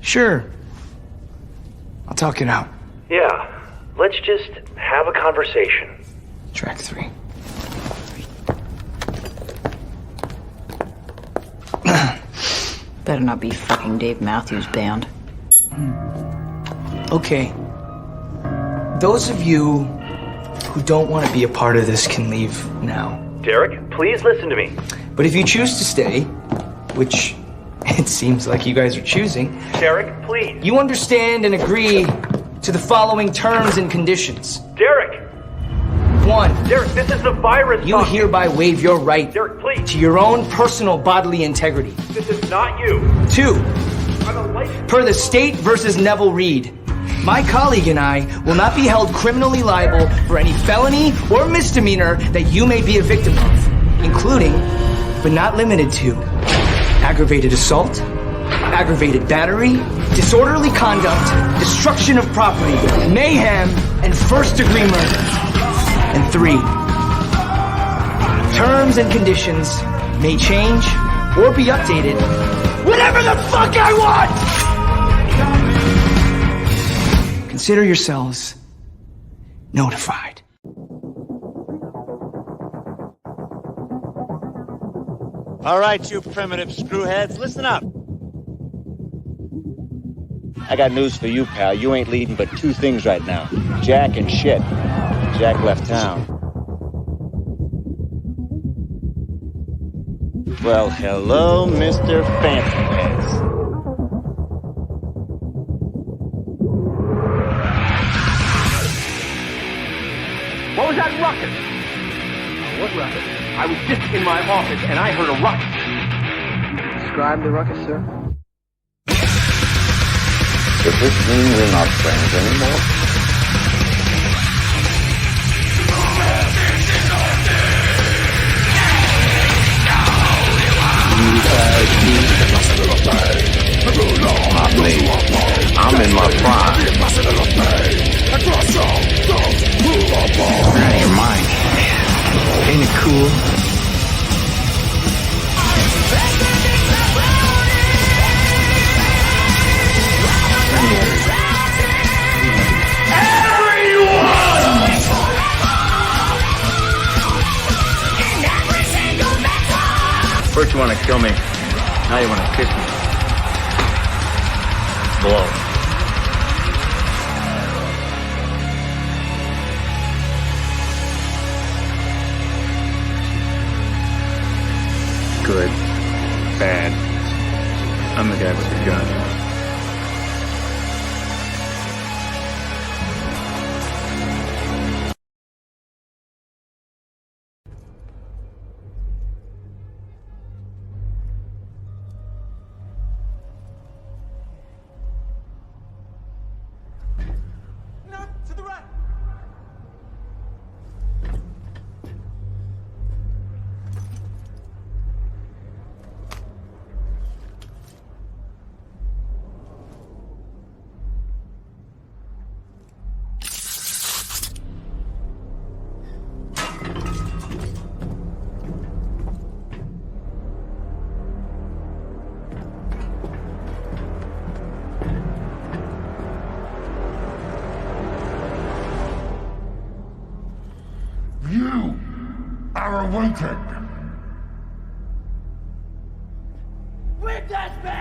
Sure. I'll talk it out. Yeah, let's just have a conversation. Track 3. Better not be fucking Dave Matthews Band. Okay. Those of you who don't want to be a part of this can leave now. Derek, please listen to me. But if you choose to stay, which it seems like you guys are choosing... Derek, please. You understand and agree to the following terms and conditions. Derek! 1. Derek, this is the virus. You hereby waive your right Derek, please. to your own personal bodily integrity. This is not you. 2. I'm a life... Per the State versus Neville Reed, my colleague and I will not be held criminally liable for any felony or misdemeanor that you may be a victim of, including, but not limited to, aggravated assault, aggravated battery, disorderly conduct, destruction of property, mayhem, and first-degree murder. And 3, terms and conditions may change or be updated whenever the fuck I want! Consider yourselves notified. All right, you primitive screwheads, listen up. I got news for you, pal. You ain't leading but 2 things right now. Jack and shit. Jack left town. Well, hello, Mr. Fancy Pants. What was that ruckus? What ruckus? I was just in my office and I heard a ruckus. Describe the ruckus, sir. Does this mean we're not friends anymore? Not me. I'm in my prime. Out of your mind. Ain't it cool? First you want to kill me, now you want to kiss me. Blow. Good. Bad. I'm the guy with the gun. You are awakened. Witness me!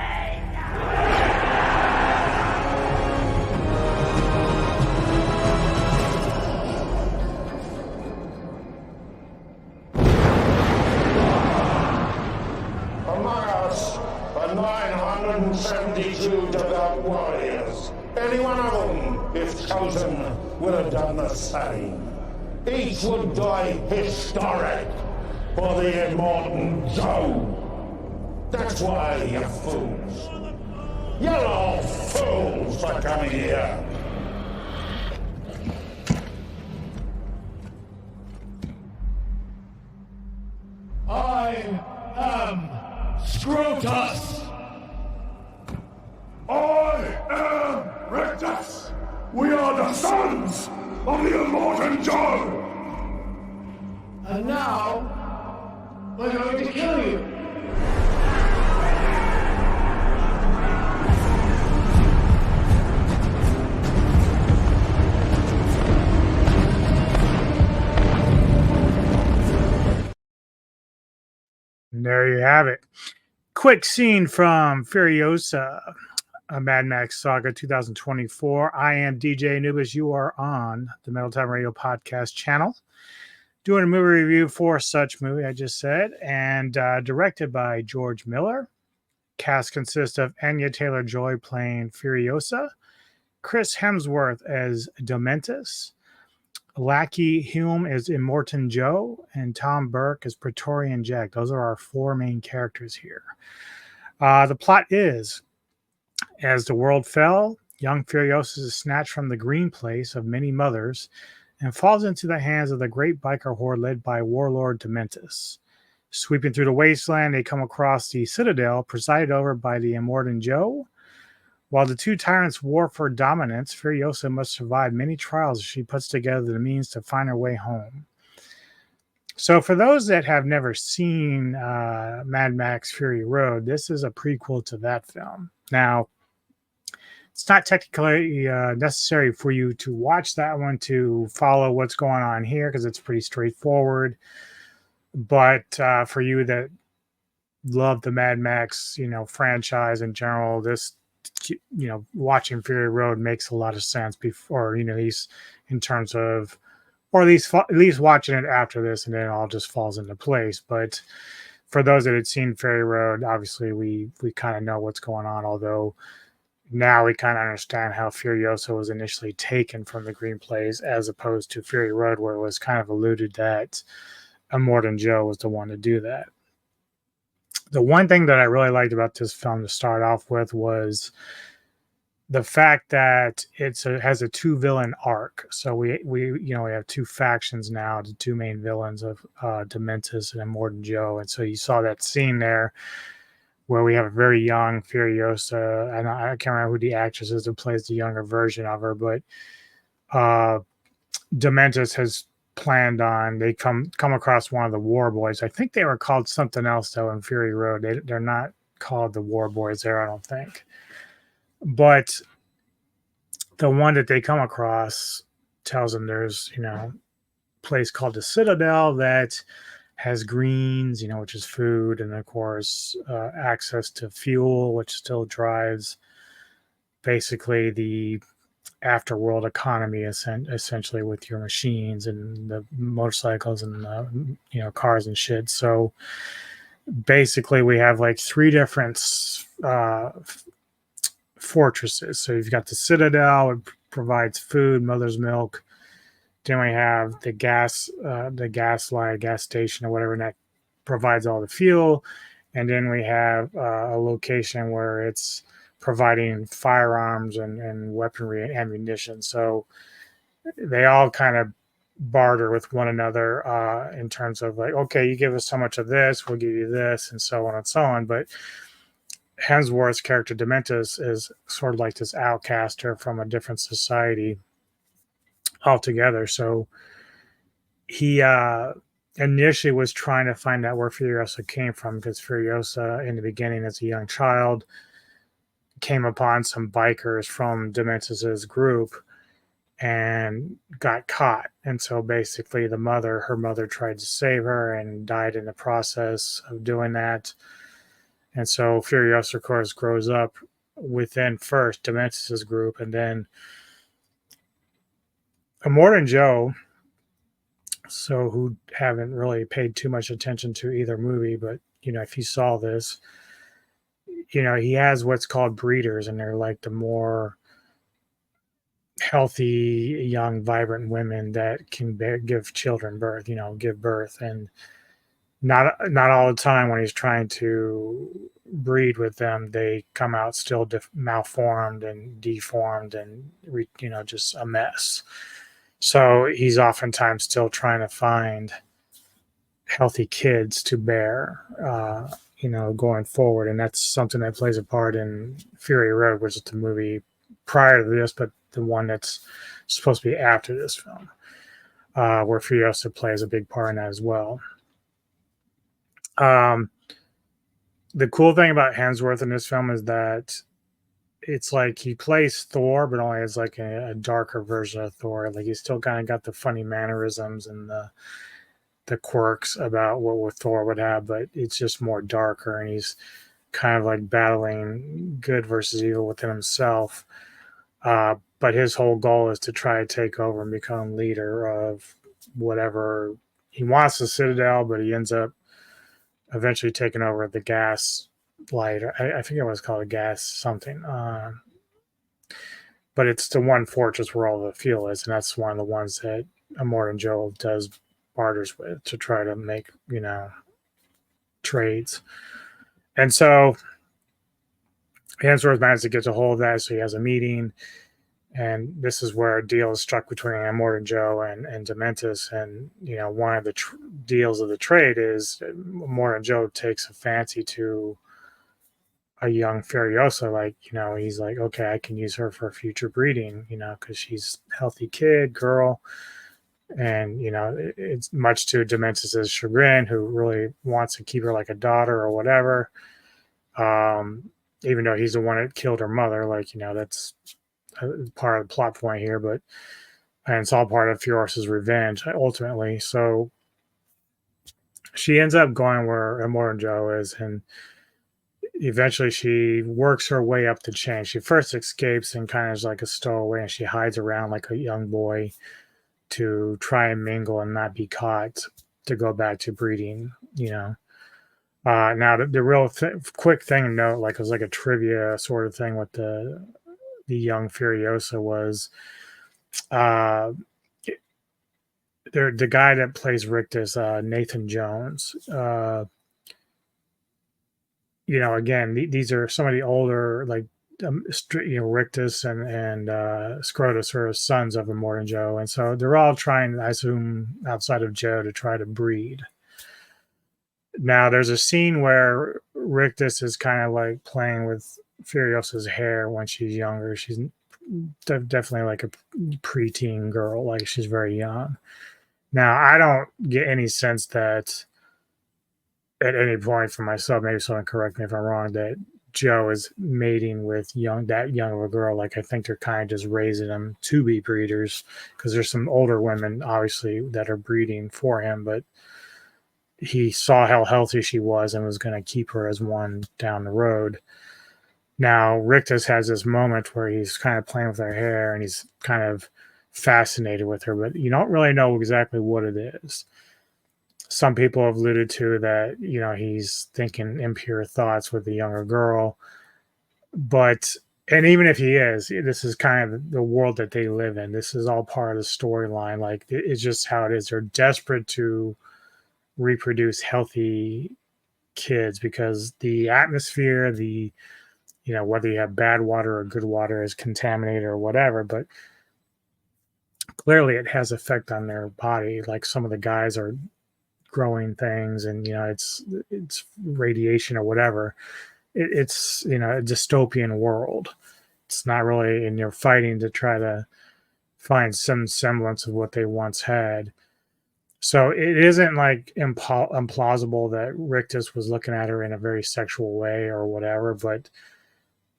Among us are 972 devout warriors. Any one of them, if chosen, would have done the same. Each would die historic for the immortal Joe. That's why, you fools. You're all fools for coming here. I am Scrotus. I am Rectus. We are the sons of the immortal Joe. And now, we're going to kill you. And there you have it. Quick scene from Furiosa, a Mad Max Saga 2024. I am DJ Anubis. You are on the Metal Time Radio podcast channel, doing a movie review for such movie I just said, and directed by George Miller. Cast consists of Anya Taylor-Joy playing Furiosa, Chris Hemsworth as Dementus, Lackey Hume as Immortan Joe, and Tom Burke as Praetorian Jack. Those are our four main characters here. The plot is, as the world fell, young Furiosa is snatched from the green place of many mothers and falls into the hands of the great biker horde led by warlord Dementus. Sweeping through the wasteland, they come across the Citadel, presided over by the Immortan Joe. While the two tyrants war for dominance, Furiosa must survive many trials as she puts together the means to find her way home. So for those that have never seen Mad Max Fury Road, this is a prequel to that film. Now, it's not technically necessary for you to watch that one to follow what's going on here because it's pretty straightforward. But for you that love the Mad Max, franchise in general, this, watching Fury Road makes a lot of sense before, at least in terms of, or at least watching it after this, and then it all just falls into place. But for those that had seen Fury Road, obviously we kind of know what's going on, although now we kind of understand how Furiosa was initially taken from the Green Place as opposed to Fury Road, where it was kind of alluded that Immortan Joe was the one to do that. The one thing that I really liked about this film to start off with was the fact that it has a two villain arc. So we have two factions now, the two main villains of Dementus and Immortan Joe, and so you saw that scene there where we have a very young Furiosa, and I can't remember who the actress is that plays the younger version of her, but Dementus has planned on, they come across one of the War Boys. I think they were called something else though in Fury Road. They're not called the War Boys there, I don't think. But the one that they come across tells them there's, a place called the Citadel that has greens, which is food, and of course access to fuel, which still drives basically the afterworld economy, essentially, with your machines and the motorcycles and cars and shit. So basically we have like three different fortresses. So you've got the Citadel, it provides food, mother's milk. Then we have the gas station or whatever, and that provides all the fuel. And then we have a location where it's providing firearms and weaponry and ammunition. So they all kind of barter with one another in terms of like, okay, you give us so much of this, we'll give you this, and so on and so on. But Hemsworth's character Dementus is sort of like this outcaster from a different society altogether. So he initially was trying to find out where Furiosa came from, because Furiosa in the beginning as a young child came upon some bikers from Dementus's group and got caught. And so basically her mother tried to save her and died in the process of doing that. And so Furiosa, of course, grows up within first Dementus's group, and then Immortan Joe, so who haven't really paid too much attention to either movie, but if you saw this, he has what's called breeders, and they're like the more healthy, young, vibrant women that can give children birth, give birth. And not all the time when he's trying to breed with them, they come out still malformed and deformed and, just a mess. So he's oftentimes still trying to find healthy kids to bear, going forward. And that's something that plays a part in Fury Road, which is the movie prior to this, but the one that's supposed to be after this film, where Furiosa plays a big part in that as well. The cool thing about Hemsworth in this film is that it's like he plays Thor, but only as like a darker version of Thor. Like he's still kind of got the funny mannerisms and the the quirks about what Thor would have, but it's just more darker, and he's kind of like battling good versus evil within himself. But his whole goal is to try to take over and become leader of whatever he wants, the Citadel, but he ends up eventually taking over the gas light. I forget what it's called, a gas something. But it's the one fortress where all the fuel is, and that's one of the ones that Immortan Joe does barters with to try to make, trades. And so Hemsworth managed to get a hold of that, so he has a meeting, and this is where a deal is struck between Immortan Joe and Dementus. And one of the deals of the trade is Immortan Joe takes a fancy to a young Furiosa. Like, he's like, okay, I can use her for future breeding, because she's a healthy kid, girl. And, it's much to Dementus's chagrin, who really wants to keep her like a daughter or whatever. Even though he's the one that killed her mother, like, that's part of the plot point here, and it's all part of Furiosa's revenge ultimately. So she ends up going where Immortan Joe is, and eventually she works her way up the chain. She first escapes and kind of is like a stowaway, and she hides around like a young boy to try and mingle and not be caught, to go back to breeding. Now the real quick thing to note, like it was like a trivia sort of thing with the young Furiosa, was the guy that plays Rictus, Nathan Jones. Again, these are some of the older, like Rictus and Scrotus are sons of Immortan Joe, and so they're all trying, I assume, outside of Joe, to try to breed. Now, there's a scene where Rictus is kind of like playing with Furiosa's hair when she's younger. She's definitely like a preteen girl, like she's very young. Now, I don't get any sense that at any point for myself, maybe someone correct me if I'm wrong, that Joe is mating with that young of a girl. Like, I think they're kind of just raising them to be breeders, because there's some older women, obviously, that are breeding for him, but he saw how healthy she was and was going to keep her as one down the road. Now, Rictus has this moment where he's kind of playing with her hair and he's kind of fascinated with her, but you don't really know exactly what it is. Some people have alluded to that, he's thinking impure thoughts with the younger girl. And even if he is, this is kind of the world that they live in. This is all part of the storyline. Like, it's just how it is. They're desperate to reproduce healthy kids, because the atmosphere, whether you have bad water or good water, is contaminated or whatever, but clearly it has effect on their body. Like, some of the guys are growing things, and it's radiation or whatever. It's a dystopian world. It's not really, and you're fighting to try to find some semblance of what they once had. So it isn't like implausible that Rictus was looking at her in a very sexual way or whatever, but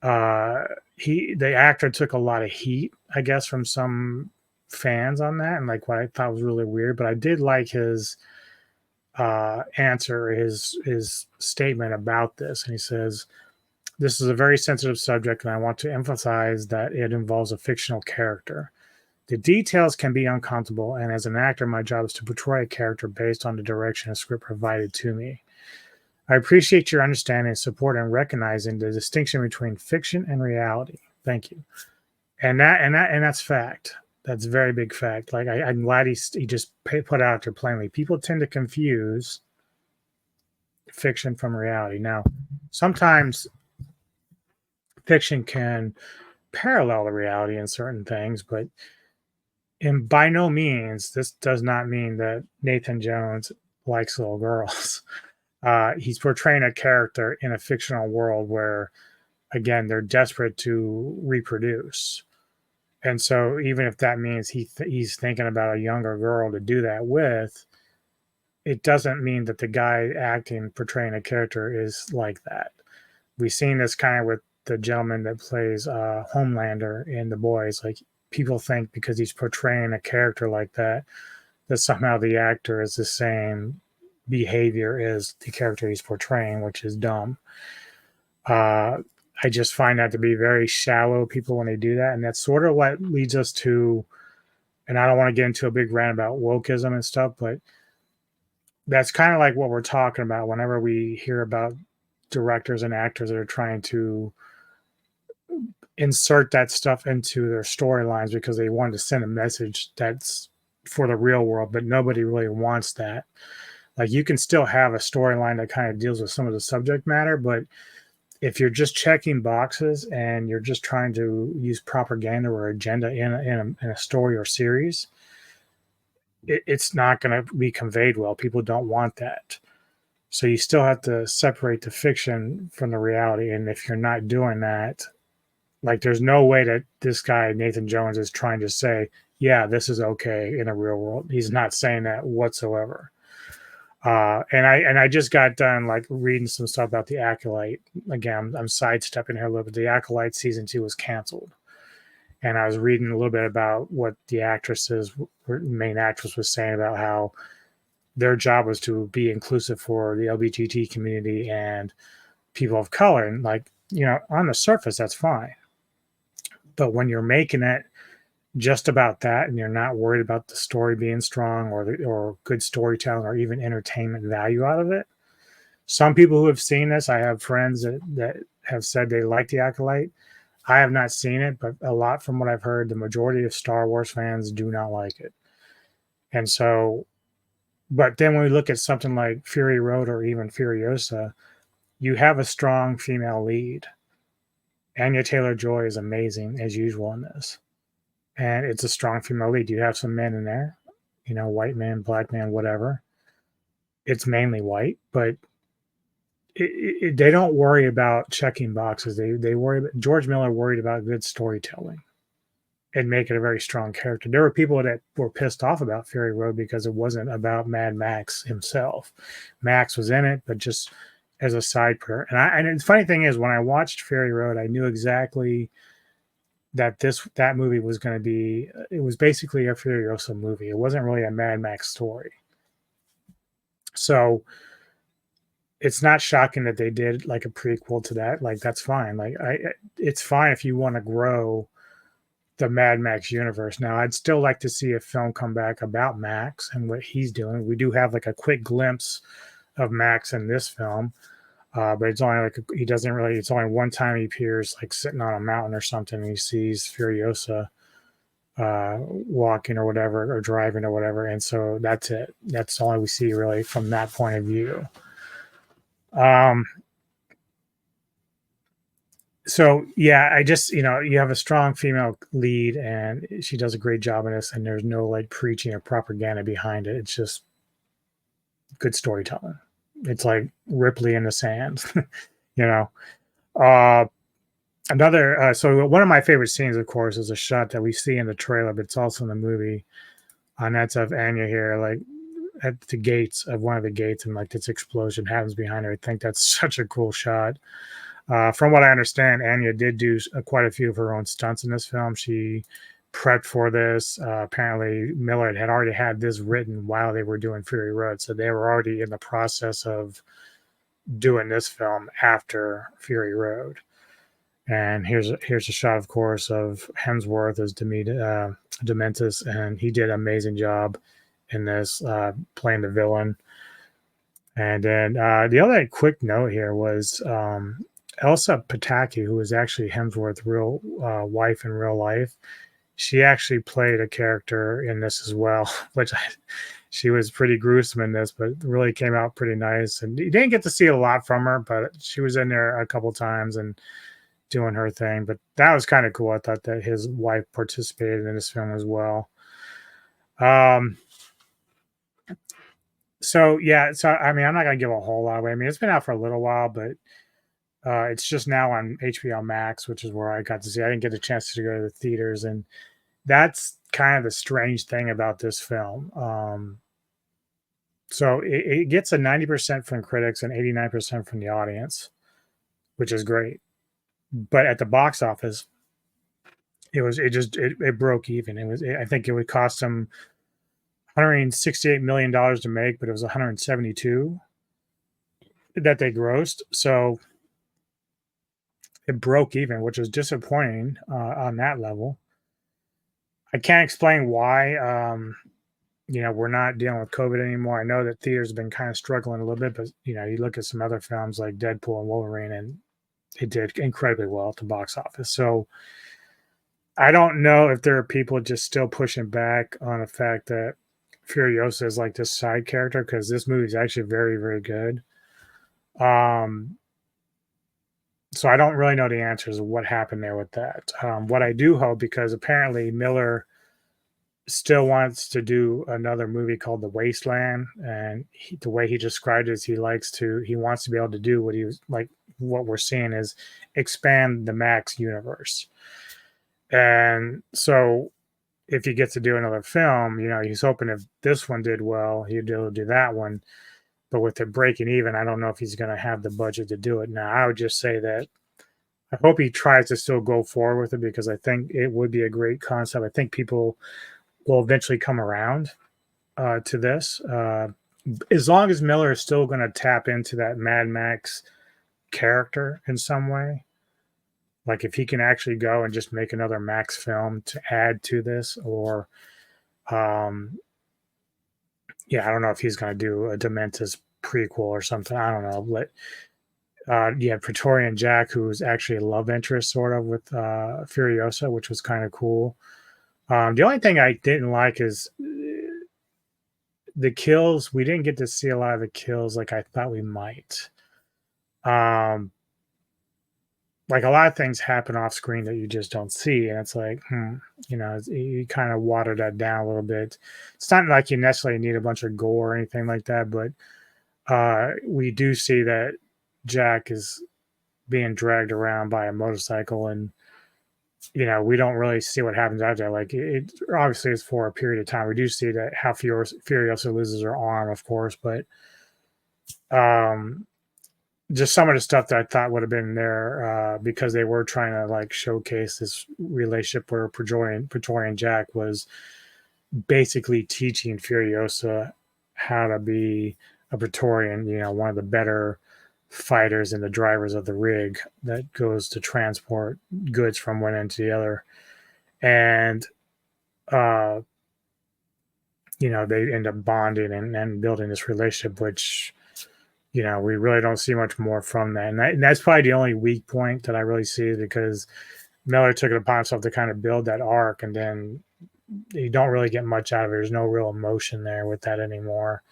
the actor took a lot of heat, I guess, from some fans on that, and like what I thought was really weird. But I did like his answer, his statement about this, and he says, "This is a very sensitive subject, and I want to emphasize that it involves a fictional character. The details can be uncomfortable, and as an actor, my job is to portray a character based on the direction a script provided to me. I appreciate your understanding and support and recognizing the distinction between fiction and reality. Thank you." And that's fact. That's a very big fact. Like, I'm glad he just put out there plainly. People tend to confuse fiction from reality. Now, sometimes fiction can parallel the reality in certain things, but by no means, this does not mean that Nathan Jones likes little girls. He's portraying a character in a fictional world where, again, they're desperate to reproduce. And so even if that means he's thinking about a younger girl to do that with, it doesn't mean that the guy portraying a character is like that. We've seen this kind of with the gentleman that plays Homelander in The Boys. Like, people think because he's portraying a character like that that somehow the actor is the same behavior as the character he's portraying, which is dumb. I just find that to be very shallow people when they do that. And that's sort of what leads us to, and I don't want to get into a big rant about wokeism and stuff, but that's kind of like what we're talking about whenever we hear about directors and actors that are trying to insert that stuff into their storylines because they want to send a message that's for the real world, but nobody really wants that. Like, you can still have a storyline that kind of deals with some of the subject matter, but if you're just checking boxes and you're just trying to use propaganda or agenda in a story or series, it's not going to be conveyed well. People don't want that. So you still have to separate the fiction from the reality. And if you're not doing that, like, there's no way that this guy, Nathan Jones, is trying to say, yeah, this is okay in the real world. He's not saying that whatsoever. And I just got done like reading some stuff about The Acolyte. Again, I'm sidestepping here a little bit. The Acolyte season 2 was canceled, and I was reading a little bit about what the main actress was saying about how their job was to be inclusive for the LGBT community and people of color. And, like, you know, on the surface, that's fine, but when you're making it just about that and you're not worried about the story being strong or good storytelling or even entertainment value out of it. Some people who have seen this, I have friends that have said they like The Acolyte. I have not seen it, but a lot from what I've heard, the majority of Star Wars fans do not like it. And so, but then when we look at something like Fury Road or even Furiosa, you have a strong female lead. Anya Taylor-Joy is amazing as usual in this. And it's a strong female lead. You have some men in there, you know, white man, black man, whatever. It's mainly white, but they don't worry about checking boxes. They worry about, George Miller worried about good storytelling and make it a very strong character. There were people that were pissed off about Fury Road because it wasn't about Mad Max himself. Max was in it, but just as a side player. And the funny thing is, when I watched Fury Road, I knew exactly that that movie was going to be, it was basically a Furiosa movie. It wasn't really a Mad Max story. So it's not shocking that they did like a prequel to that. Like, that's fine. Like, it's fine if you want to grow the Mad Max universe. Now, I'd still like to see a film come back about Max and what he's doing. We do have like a quick glimpse of Max in this film. But it's only like it's only one time he appears like sitting on a mountain or something, and he sees Furiosa walking or whatever, or driving or whatever. And so that's it. That's all we see really from that point of view. So yeah, I just, you know, you have a strong female lead and she does a great job in this, and there's no like preaching or propaganda behind it. It's just good storytelling. It's like Ripley in the sand, you know. So one of my favorite scenes, of course, is a shot that we see in the trailer, but it's also in the movie. And that's of Anya here, like at the gates of one of the gates, and like this explosion happens behind her. I think that's such a cool shot. From what I understand, Anya did do quite a few of her own stunts in this film. She prepped for this. Apparently, Miller had already had this written while they were doing Fury Road, so they were already in the process of doing this film after Fury Road. And here's a shot, of course, of Hemsworth as Dementus, and he did an amazing job in this, playing the villain. And then the other quick note here was Elsa Pataki, who was actually Hemsworth's real wife in real life. She actually played a character in this as well, which she was pretty gruesome in this, but really came out pretty nice. And you didn't get to see a lot from her, but she was in there a couple times and doing her thing. But that was kind of cool. I thought that his wife participated in this film as well. So yeah, so I mean, I'm not gonna give a whole lot away. I mean, it's been out for a little while, but it's just now on HBO Max, which is where I got to see. I didn't get a chance to go to the theaters, and that's kind of the strange thing about this film. So it gets a 90% from critics and 89% from the audience, which is great. But at the box office, it broke even. I think it would cost them $168 million to make, but it was 172 that they grossed. So it broke even, which was disappointing on that level. I can't explain why. We're not dealing with COVID anymore. I know that theaters have been kind of struggling a little bit, but you look at some other films like Deadpool and Wolverine, and it did incredibly well at the box office. So I don't know if there are people just still pushing back on the fact that Furiosa is like this side character, because this movie is actually very, very good. So I don't really know the answers of what happened there with that. What I do hope, because apparently Miller still wants to do another movie called The Wasteland, and the way he described it is he wants to be able to do what we're seeing is expand the Max universe. And so if he gets to do another film, he's hoping if this one did well, he'd be able to do that one. But with it breaking even, I don't know if he's going to have the budget to do it. Now, I would just say that I hope he tries to still go forward with it, because I think it would be a great concept. I think people will eventually come around to this. As long as Miller is still going to tap into that Mad Max character in some way. Like if he can actually go and just make another Max film to add to this, or I don't know if he's going to do a Dementis prequel or something. I don't know. But you had Praetorian Jack, who was actually a love interest sort of with Furiosa, which was kind of cool. The only thing I didn't like is the kills. We didn't get to see a lot of the kills like I thought we might. Like a lot of things happen off screen that you just don't see. And it's like, you kind of water that down a little bit. It's not like you necessarily need a bunch of gore or anything like that, but we do see that Jack is being dragged around by a motorcycle, and we don't really see what happens after that. Like it obviously is for a period of time. We do see that how Furiosa loses her arm, of course, but just some of the stuff that I thought would have been there because they were trying to like showcase this relationship where Praetorian Jack was basically teaching Furiosa how to be a Praetorian, one of the better fighters and the drivers of the rig that goes to transport goods from one end to the other. And, they end up bonding and building this relationship, which, we really don't see much more from that. And that's probably the only weak point that I really see, because Miller took it upon himself to kind of build that arc, and then you don't really get much out of it. There's no real emotion there with that anymore.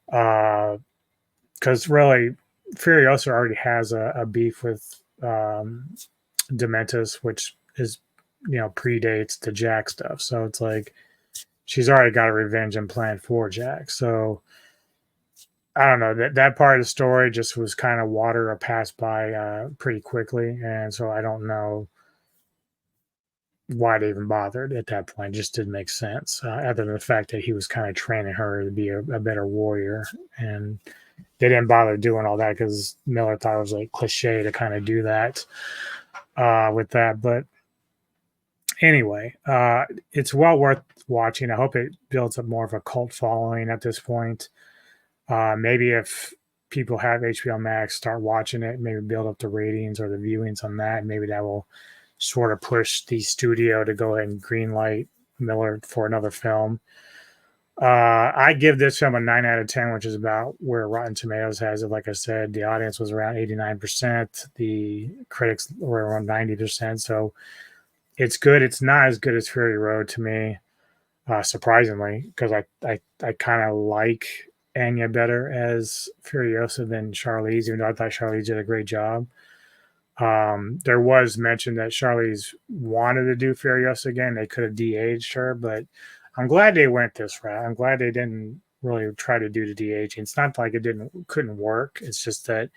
Because really, Furiosa already has a beef with Dementis, which is, predates the Jack stuff. So it's like she's already got a revenge and plan for Jack. So I don't know, that part of the story just was kind of water or passed by pretty quickly. And so I don't know why they even bothered at that point. It just didn't make sense, other than the fact that he was kind of training her to be a better warrior. And they didn't bother doing all that because Miller thought it was like cliche to kind of do that with that. But anyway, it's well worth watching. I hope it builds up more of a cult following at this point. Maybe if people have HBO Max, start watching it, maybe build up the ratings or the viewings on that. Maybe that will sort of push the studio to go ahead and greenlight Miller for another film. I give this film a 9 out of 10, which is about where Rotten Tomatoes has it. Like I said, the audience was around 89%. The critics were around 90%. So it's good. It's not as good as Fury Road to me, surprisingly, because I kind of like Anya better as Furiosa than Charlize, even though I thought Charlize did a great job. There was mention that Charlize wanted to do Furiosa again. They could have de-aged her, but I'm glad they went this route. I'm glad they didn't really try to do the de-aging. It's not like it couldn't work. It's just that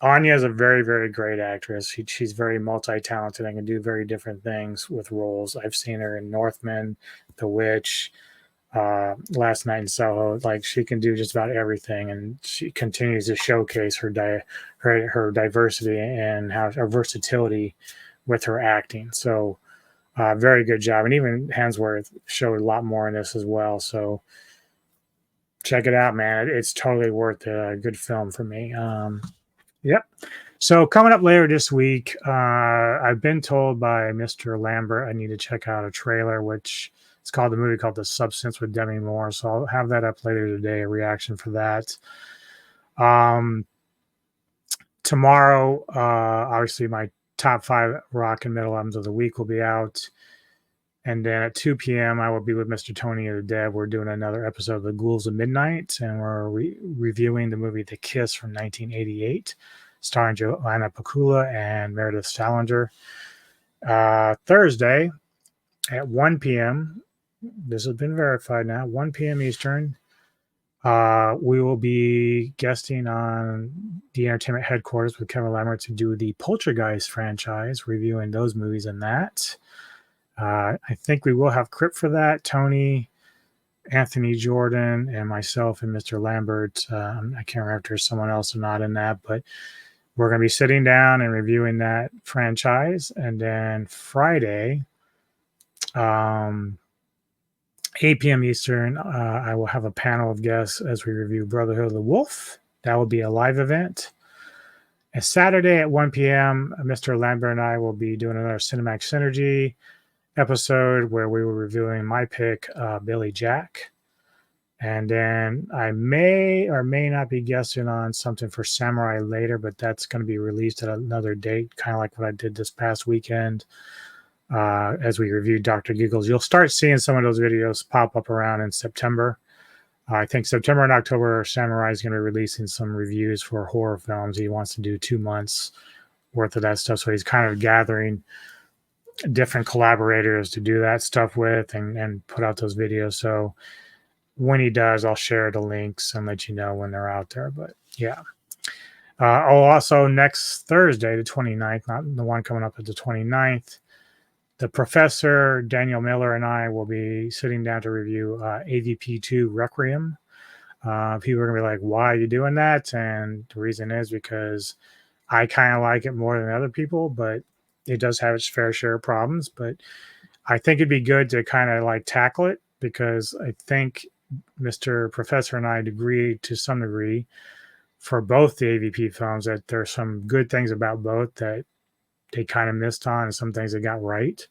Anya is a very, very great actress. She's very multi-talented and can do very different things with roles. I've seen her in Northman, The Witch, Last Night in Soho. Like, she can do just about everything, and she continues to showcase her diversity and her versatility with her acting. So Very good job. And even Hemsworth showed a lot more in this as well. So check it out, man. It's totally worth a good film for me. Yep. So coming up later this week, I've been told by Mr. Lambert I need to check out a trailer, which it's called the movie called The Substance with Demi Moore. So I'll have that up later today, a reaction for that. Tomorrow, obviously my top 5 rock and metal albums of the week will be out. And then at 2 p.m., I will be with Mr. Tony of the Dead. We're doing another episode of The Ghouls of Midnight, and we're reviewing the movie The Kiss from 1988, starring Joanna Pacula and Meredith Salinger. Thursday at 1 p.m., this has been verified now, 1 p.m. Eastern, we will be guesting on the Entertainment Headquarters with Kevin Lambert to do the Poltergeist franchise, reviewing those movies and that. I think we will have Crip for that. Tony, Anthony Jordan, and myself and Mr. Lambert. I can't remember if there's someone else or not in that, but we're going to be sitting down and reviewing that franchise. And then Friday, 8 p.m. Eastern, I will have a panel of guests as we review Brotherhood of the Wolf. That will be a live event. And Saturday at 1 p.m., Mr. Lambert and I will be doing another Cinemax Synergy episode where we were reviewing my pick, Billy Jack. And then I may or may not be guesting on something for Samurai later, but that's going to be released at another date, kind of like what I did this past weekend as we reviewed Dr. Giggles. You'll start seeing some of those videos pop up around in September. I think September and October, Samurai is going to be releasing some reviews for horror films. He wants to do 2 months worth of that stuff. So he's kind of gathering different collaborators to do that stuff with and put out those videos. So when he does, I'll share the links and let you know when they're out there. But yeah. Also next Thursday, the 29th, not the one coming up at the 29th, the Professor, Daniel Miller, and I will be sitting down to review AVP2 Requiem. People are going to be like, why are you doing that? And the reason is because I kind of like it more than other people, but it does have its fair share of problems. But I think it'd be good to kind of like tackle it, because I think Mr. Professor and I agree to some degree for both the AVP films that there's some good things about both that they kind of missed on, and some things they got right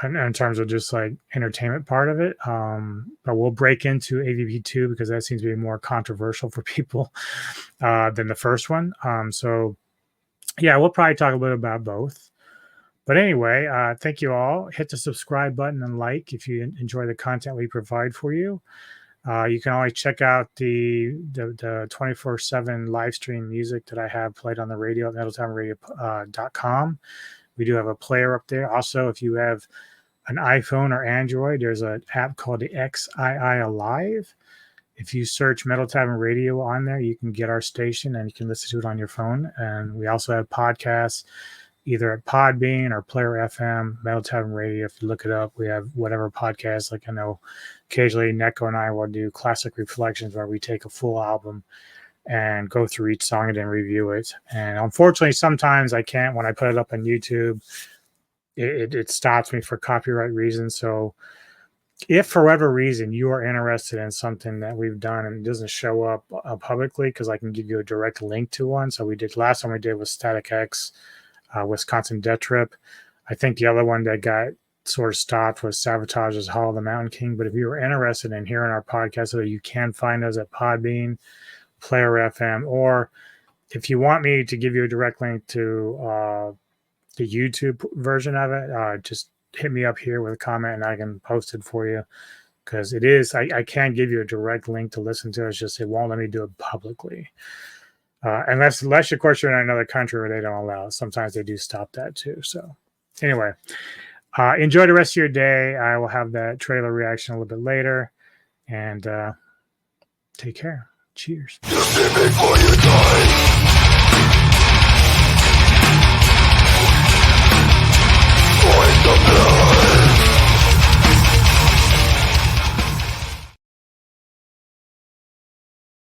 in terms of just like entertainment part of it. But we'll break into AVP2 because that seems to be more controversial for people than the first one. So yeah, we'll probably talk a little about both. But anyway, thank you all. Hit the subscribe button and like if you enjoy the content we provide for you. You can always check out the 24/7 live stream music that I have played on the radio at metaltimeradio.com. We do have a player up there. Also, if you have an iPhone or Android, there's an app called the XII Alive. If you search Metal Tavern Radio on there, you can get our station and you can listen to it on your phone. And we also have podcasts either at Podbean or Player FM, Metal Tavern Radio. If you look it up, we have whatever podcast. Like I know occasionally Neko and I will do classic reflections where we take a full album and go through each song and then review it. And unfortunately, sometimes I can't. When I put it up on YouTube, it stops me for copyright reasons. So if for whatever reason you are interested in something that we've done and it doesn't show up publicly, because I can give you a direct link to one. So we did last one we did was Static X, Wisconsin Death Trip. I think the other one that got sort of stopped was Savage's Hall of the Mountain King. But if you were interested in hearing our podcast, so you can find us at Podbean, Player FM, or if you want me to give you a direct link to the YouTube version of it, just hit me up here with a comment and I can post it for you, because it is I can give you a direct link to listen to. It's just it won't let me do it publicly, unless of course you're in another country where they don't allow it. Sometimes they do stop that too. So anyway, enjoy the rest of your day. I will have that trailer reaction a little bit later, and take care. Cheers. Just live before you die. Find the